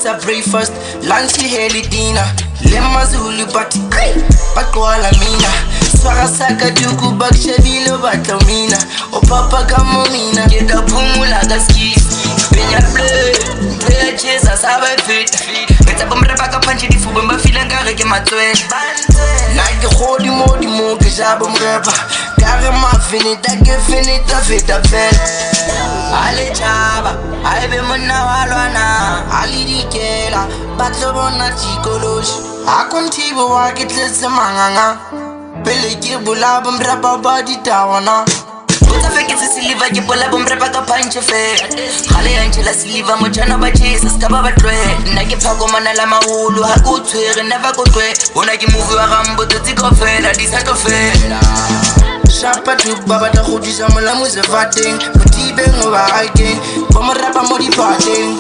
a breakfast, lunch, heli dinner. Lemazulu but Pakwala mina. Swara saka duku bakshabilo batamina. O papa gamomina. Get a pumula gaski. Benya bleu. Play Jesus, have a fit. It's a bomba baka punch di fubamba feeling garage matwe. Like the holy modi mo kajabum rapa. Garama finita get finita fit a bed. Ale chaba, I be munawalwana. Ali di kela, batlobona chikolosh. Akuntibo wakitletse manganga. Peleke bula bomrapa body tawana. Uta feketse siliva ke bola bomrapa ka punch fe. Khale yanjela siliva mojana ba Jesus ka ba batlwe. Nna ke phagomana la maholo ha go tshwere never go twe. Bona ke movie wa gambo tsi go fela di sa to fela. Shapa tu baba ta go disa molamo se fateng. Motibe ngoba again. Bomrapa mo di pateng.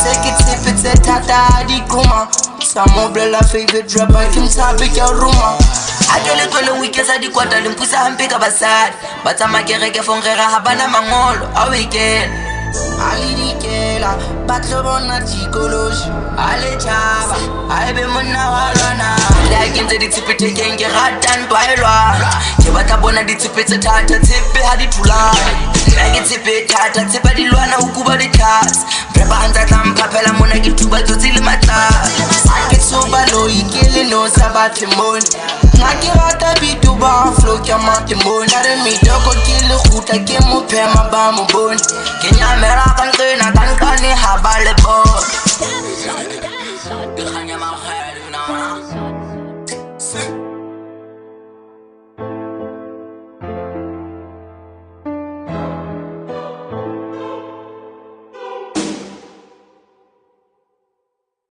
Take it sip it tata di kuma. Some la favorite rapper Kim Sabi ya Ruma. I tell it all the weekends at the quarter and push a pick up a side. But I'm a Kgeleke from Habana Mangol, a weekend. Ali di Kela, Batlobona Chikolosh, Ale Chaba, I be Munawalana. Like into the tippet taking a rat and Baila. Kebatabona di tippet a tata tippe had it to lie. Like it's a bit tata tippa di Luana Ukuba the cats. Prepanta tam papela monagi to bato tilimata. I get so balo, you killing no sabatimon. Nakirata bituba, flow Kamatimon. I don't meet a good kill Huta Kemo Pema Bamobon. Kenya American Kena Kankani Habalebo.